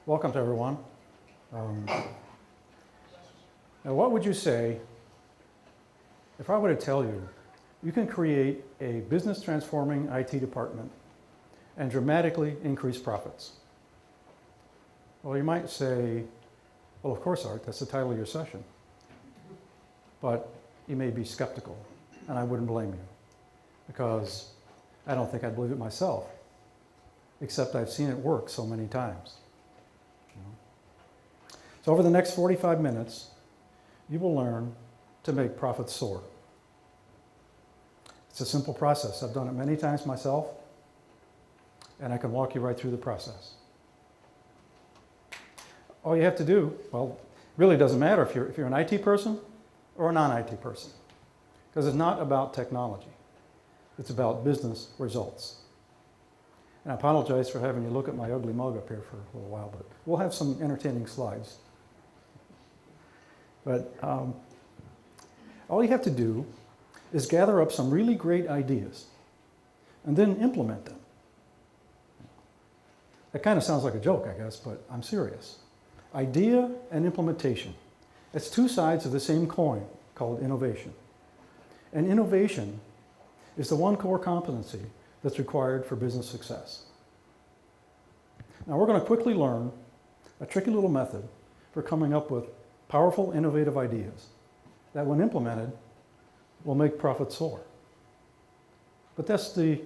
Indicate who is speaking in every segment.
Speaker 1: Welcome to everyone. Now what would you say if I were to tell you you can create a business transforming IT department and dramatically increase profits? Well, you might say, well, of course, Art, that's the title of your session. But you may be skeptical, and I wouldn't blame you, because I don't think I'd believe it myself, except I've seen it work so many times. So over the next 45 minutes, you will learn to make profits soar. It's a simple process. I've done it many times myself, and I can walk you right through the process. All you have to do, well, really doesn't matter if you're an IT person or a non-IT person, because it's not about technology. It's about business results. And I apologize for having you look at my ugly mug up here for a little while, but we'll have some entertaining slides. But all you have to do is gather up some really great ideas and then implement them. That kind of sounds like a joke, I guess, but I'm serious. Idea and implementation. It's two sides of the same coin called innovation. And innovation is the one core competency that's required for business success. Now we're going to quickly learn a tricky little method for coming up with powerful, innovative ideas that, when implemented, will make profits soar. But that's the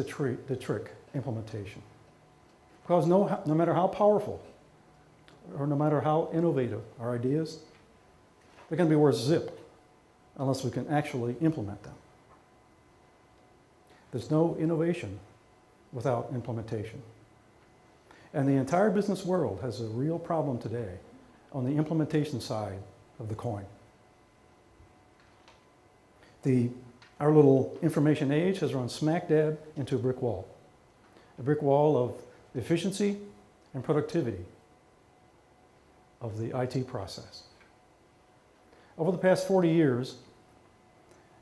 Speaker 1: trick, implementation. Because no matter how powerful or no matter how innovative our ideas, they're going to be worth zip unless we can actually implement them. There's no innovation without implementation. And the entire business world has a real problem today on the implementation side of the coin. Our little information age has run smack dab into a brick wall of efficiency and productivity of the IT process. Over the past 40 years,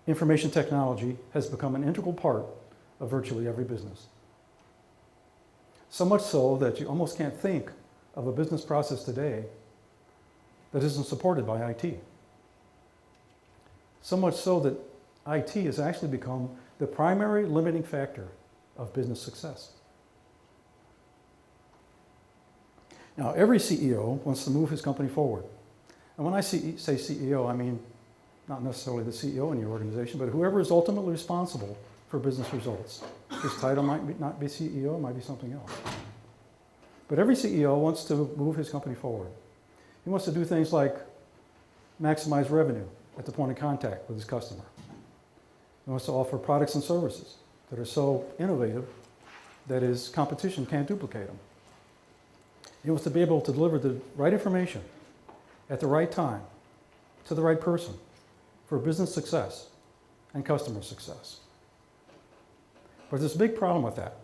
Speaker 1: information technology has become an integral part of virtually every business. So much so that you almost can't think of a business process today that isn't supported by IT. So much so that IT has actually become the primary limiting factor of business success. Now, every CEO wants to move his company forward. And when I say CEO, I mean not necessarily the CEO in your organization, but whoever is ultimately responsible for business results. His title might not be CEO, it might be something else. But every CEO wants to move his company forward. He wants to do things like maximize revenue at the point of contact with his customer. He wants to offer products and services that are so innovative that his competition can't duplicate them. He wants to be able to deliver the right information at the right time to the right person for business success and customer success. But there's a big problem with that,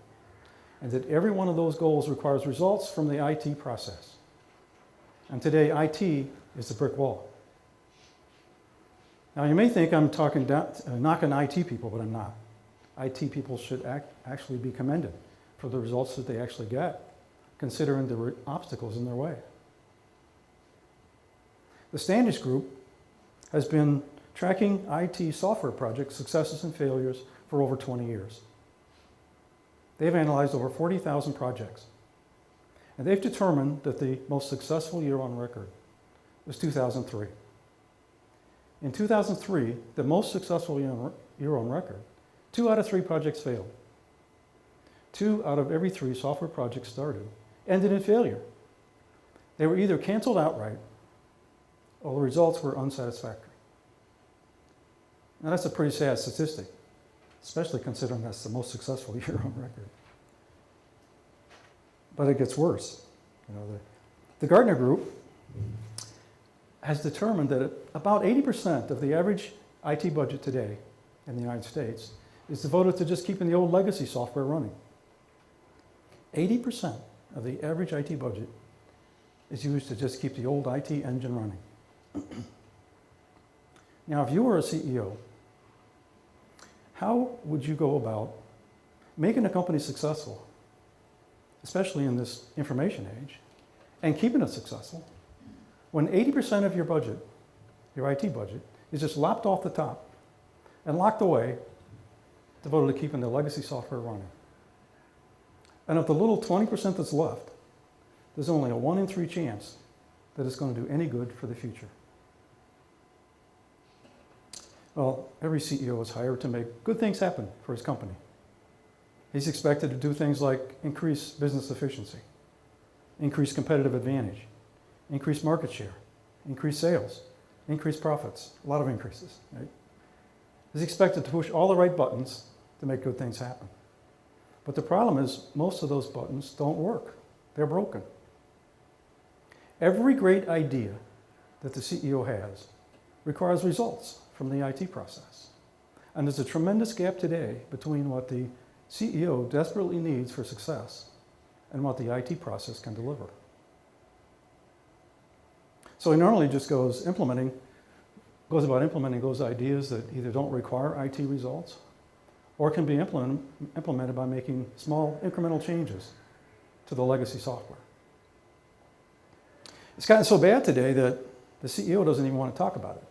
Speaker 1: and that every one of those goals requires results from the IT process. And today, IT is the brick wall. Now, you may think I'm knocking IT people, but I'm not. IT people should actually be commended for the results that they actually get, considering the obstacles in their way. The Standish Group has been tracking IT software project successes and failures for over 20 years. They've analyzed over 40,000 projects, and they've determined that the most successful year on record was 2003. In 2003, the most successful year on record, 2 out of 3 projects failed. 2 out of every 3 software projects started ended in failure. They were either canceled outright or the results were unsatisfactory. Now that's a pretty sad statistic, especially considering that's the most successful year on record. But it gets worse. The Gartner Group has determined that about 80% of the average IT budget today in the United States is devoted to just keeping the old legacy software running. 80% of the average IT budget is used to just keep the old IT engine running. Now, if you were a CEO, how would you go about making a company successful, especially in this information age, and keeping it successful, when 80% of your budget, your IT budget, is just lopped off the top and locked away, devoted to keeping the legacy software running. And of the little 20% that's left, there's only a 1 in 3 chance that it's going to do any good for the future. Well, every CEO is hired to make good things happen for his company. He's expected to do things like increase business efficiency, increase competitive advantage, increase market share, increase sales, increase profits, a lot of increases, right? He's expected to push all the right buttons to make good things happen. But the problem is most of those buttons don't work. They're broken. Every great idea that the CEO has requires results from the IT process. And there's a tremendous gap today between what the CEO desperately needs for success and what the IT process can deliver. So he normally just goes about implementing those ideas that either don't require IT results or can be implemented by making small incremental changes to the legacy software. It's gotten so bad today that the CEO doesn't even want to talk about it.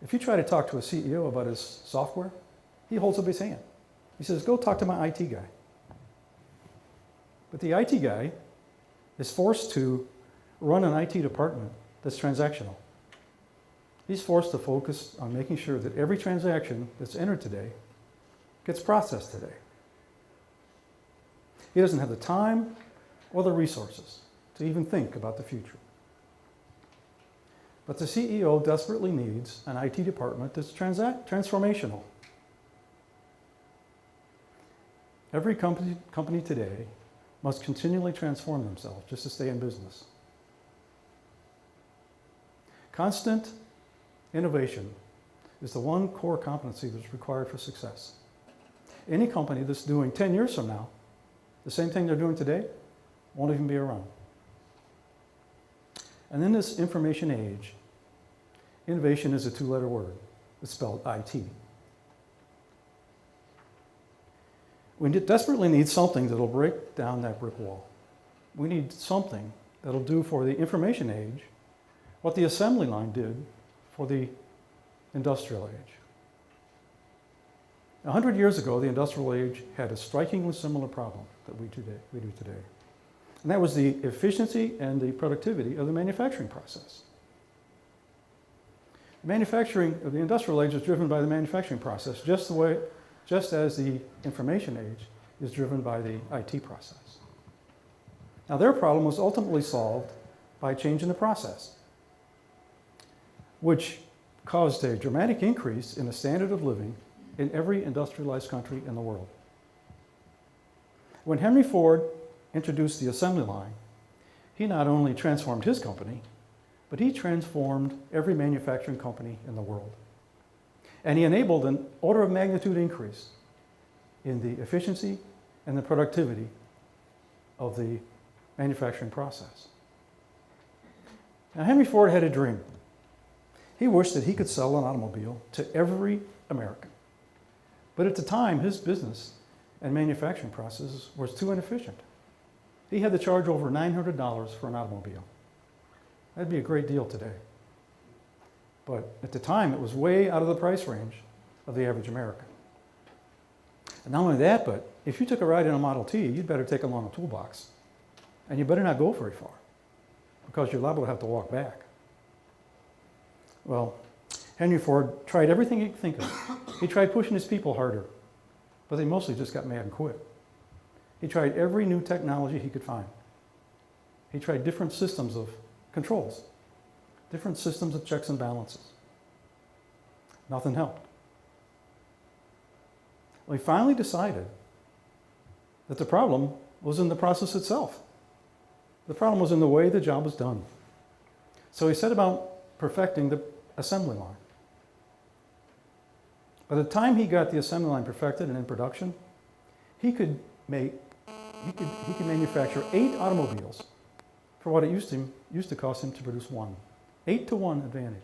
Speaker 1: If you try to talk to a CEO about his software, he holds up his hand. He says, go talk to my IT guy. But the IT guy is forced to run an IT department that's transactional. He's forced to focus on making sure that every transaction that's entered today gets processed today. He doesn't have the time or the resources to even think about the future. But the CEO desperately needs an IT department that's transformational. Every company today must continually transform themselves just to stay in business. Constant innovation is the one core competency that's required for success. Any company that's doing 10 years from now the same thing they're doing today won't even be around. And in this information age, innovation is a 2-letter word. It's spelled IT. We desperately need something that'll break down that brick wall. We need something that'll do for the information age what the assembly line did for the industrial age. 100 years ago, the industrial age had a strikingly similar problem that we do today. And that was the efficiency and the productivity of the manufacturing process. Manufacturing of the industrial age is driven by the manufacturing process, just as the information age is driven by the IT process. Now, their problem was ultimately solved by a change in the process, which caused a dramatic increase in the standard of living in every industrialized country in the world. When Henry Ford introduced the assembly line, he not only transformed his company, but he transformed every manufacturing company in the world. And he enabled an order of magnitude increase in the efficiency and the productivity of the manufacturing process. Now, Henry Ford had a dream. He wished that he could sell an automobile to every American. But at the time, his business and manufacturing processes was too inefficient. He had to charge over $900 for an automobile. That'd be a great deal today. But at the time, it was way out of the price range of the average American. And not only that, but if you took a ride in a Model T, you'd better take along a toolbox. And you better not go very far, because you're liable to have to walk back. Well, Henry Ford tried everything he could think of. He tried pushing his people harder, but they mostly just got mad and quit. He tried every new technology he could find. He tried different systems of controls, different systems of checks and balances. Nothing helped. Well, he finally decided that the problem was in the process itself. The problem was in the way the job was done. So he set about perfecting the assembly line. By the time he got the assembly line perfected and in production, he could manufacture 8 automobiles for what it used to cost him to produce 1. 8-to-1 advantage.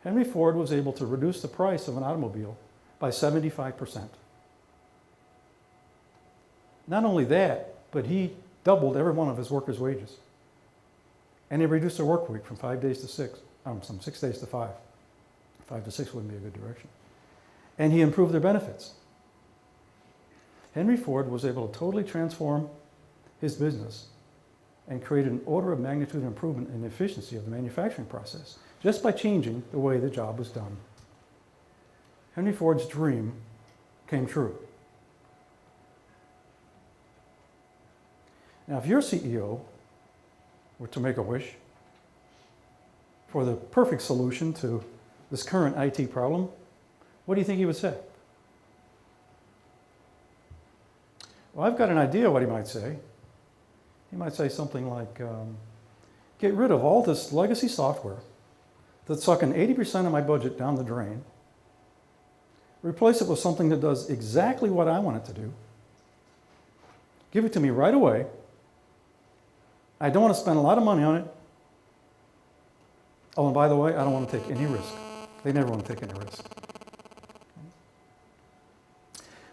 Speaker 1: Henry Ford was able to reduce the price of an automobile by 75%. Not only that, but he doubled every one of his workers' wages. And he reduced their work week from 5 days to 6, from 6 days to 5. 5 to 6 wouldn't be a good direction. And he improved their benefits. Henry Ford was able to totally transform his business and create an order of magnitude improvement in the efficiency of the manufacturing process just by changing the way the job was done. Henry Ford's dream came true. Now, if your CEO were to make a wish for the perfect solution to this current IT problem, what do you think he would say? Well, I've got an idea what he might say. He might say something like, get rid of all this legacy software that's sucking 80% of my budget down the drain, replace it with something that does exactly what I want it to do, give it to me right away. I don't want to spend a lot of money on it. Oh, and by the way, I don't want to take any risk. They never want to take any risk.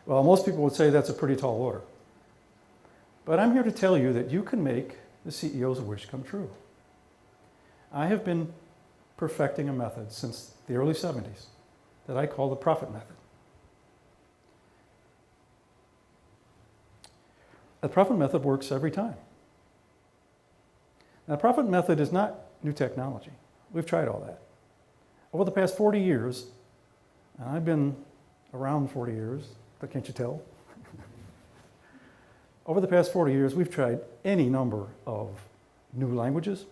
Speaker 1: Well, most people would say that's a pretty tall order. But I'm here to tell you that you can make the CEO's wish come true. I have been perfecting a method since the early 70s that I call the profit method. The profit method works every time. Now, the profit method is not new technology. We've tried all that. Over the past 40 years, and I've been around 40 years, but can't you tell? Over the past 40 years, we've tried any number of new languages,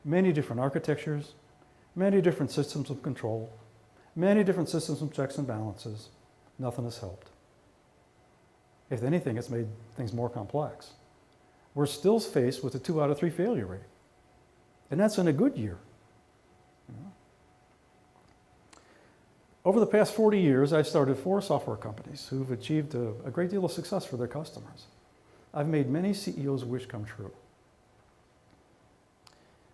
Speaker 1: many different architectures, many different systems of control, many different systems of checks and balances. Nothing has helped. If anything, it's made things more complex. We're still faced with a 2 out of 3 failure rate. And that's in a good year. You know? Over the past 40 years, I've started 4 software companies who've achieved a great deal of success for their customers. I've made many CEOs' wish come true.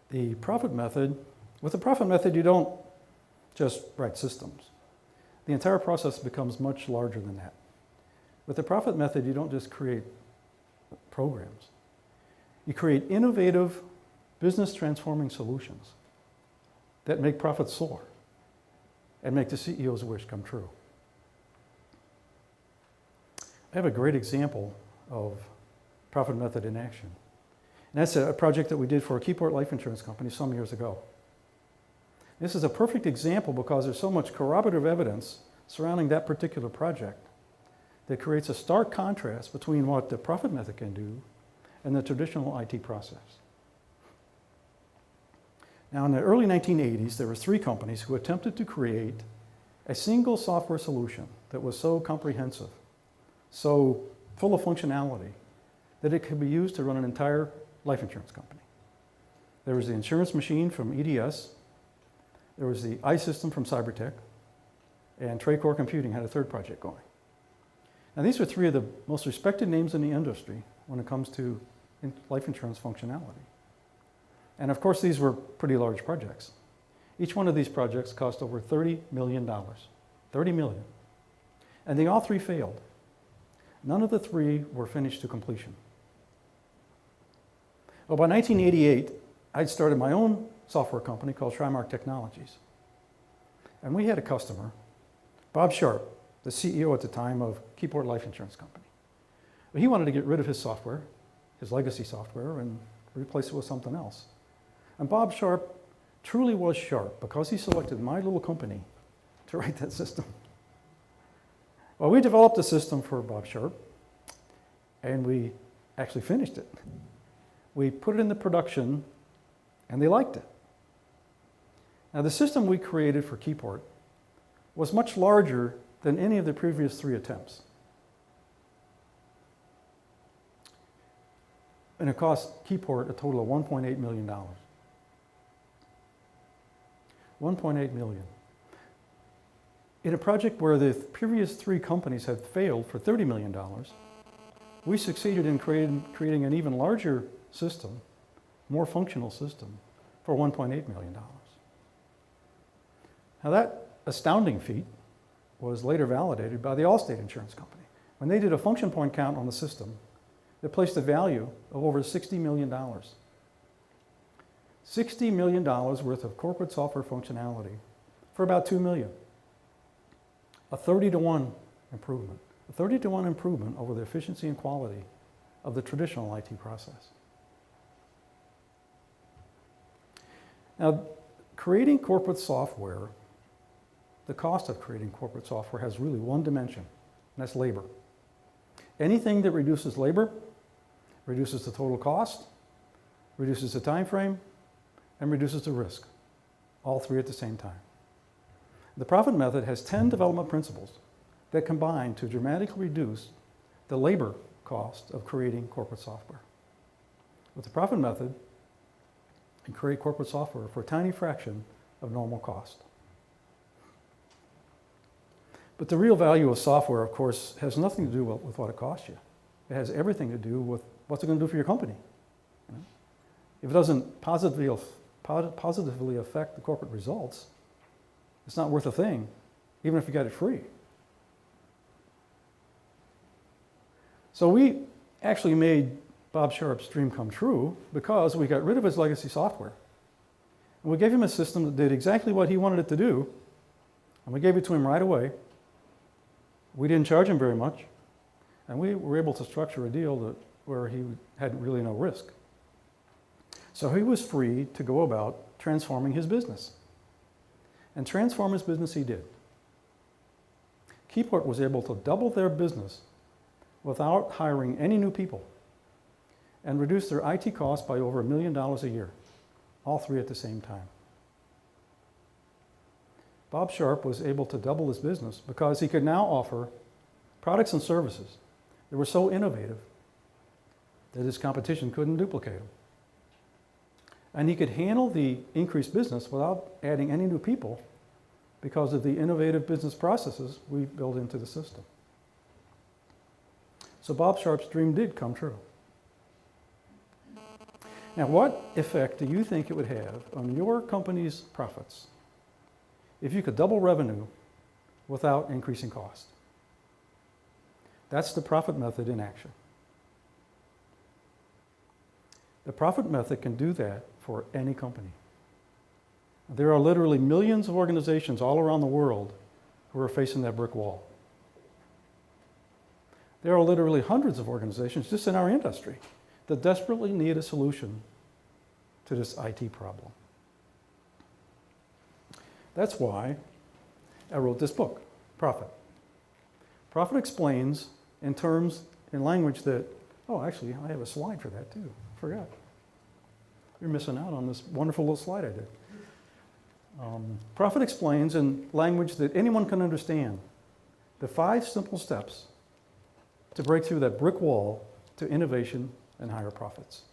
Speaker 1: The profit method, with the profit method, you don't just write systems. The entire process becomes much larger than that. With the profit method, you don't just create programs. You create innovative, business transforming solutions that make profits soar and make the CEO's wish come true. I have a great example of profit method in action. And that's a project that we did for a Keyport life insurance company some years ago. This is a perfect example because there's so much corroborative evidence surrounding that particular project that creates a stark contrast between what the profit method can do and the traditional IT process. Now, in the early 1980s, there were 3 companies who attempted to create a single software solution that was so comprehensive, so full of functionality, that it could be used to run an entire life insurance company. There was the insurance machine from EDS, there was the iSystem from Cybertech, and Traycore Computing had a 3rd project going. Now, these are 3 of the most respected names in the industry when it comes to life insurance functionality. And of course, these were pretty large projects. Each one of these projects cost over $30 million. $30 million. And they all 3 failed. None of the 3 were finished to completion. Well, by 1988, I'd started my own software company called Trimark Technologies. And we had a customer, Bob Sharp, the CEO at the time of Keyport Life Insurance Company. But he wanted to get rid of his software, his legacy software, and replace it with something else. And Bob Sharp truly was sharp because he selected my little company to write that system. Well, we developed a system for Bob Sharp, and we actually finished it. We put it into production, and they liked it. Now, the system we created for Keyport was much larger than any of the previous 3 attempts. And it cost Keyport a total of $1.8 million. $1.8 million. In a project where the previous 3 companies had failed for $30 million, we succeeded in creating an even larger system, more functional system, for $1.8 million. Now, that astounding feat was later validated by the Allstate Insurance Company. When they did a function point count on the system, that placed a value of over $60 million. $60 million worth of corporate software functionality for about $2 million. A 30-to-1 improvement. A 30-to-1 improvement over the efficiency and quality of the traditional IT process. Now, creating corporate software, the cost of creating corporate software has really one dimension, and that's labor. Anything that reduces labor reduces the total cost, reduces the time frame, and reduces the risk, all three at the same time. The profit method has 10 development principles that combine to dramatically reduce the labor cost of creating corporate software. With the profit method, you create corporate software for a tiny fraction of normal cost. But the real value of software, of course, has nothing to do with what it costs you. It has everything to do with what's it going to do for your company. You know? If it doesn't positively affect the corporate results, it's not worth a thing, even if you got it free. So we actually made Bob Sharp's dream come true because we got rid of his legacy software. And we gave him a system that did exactly what he wanted it to do, and we gave it to him right away. We didn't charge him very much, and we were able to structure a deal where he had really no risk. So he was free to go about transforming his business. And transform his business he did. Keyport was able to double their business without hiring any new people and reduce their IT costs by over $1 million a year, all three at the same time. Bob Sharp was able to double his business because he could now offer products and services that were so innovative that his competition couldn't duplicate them. And he could handle the increased business without adding any new people because of the innovative business processes we built into the system. So Bob Sharp's dream did come true. Now, what effect do you think it would have on your company's profits if you could double revenue without increasing cost? That's the profit method in action. The profit method can do that for any company. There are literally millions of organizations all around the world who are facing that brick wall. There are literally hundreds of organizations just in our industry that desperately need a solution to this IT problem. That's why I wrote this book, Profit. Profit explains in language that, oh, actually, I have a slide for that too. Forgot. You're missing out on this wonderful little slide I did. Profit explains in language that anyone can understand the 5 simple steps to break through that brick wall to innovation and higher profits.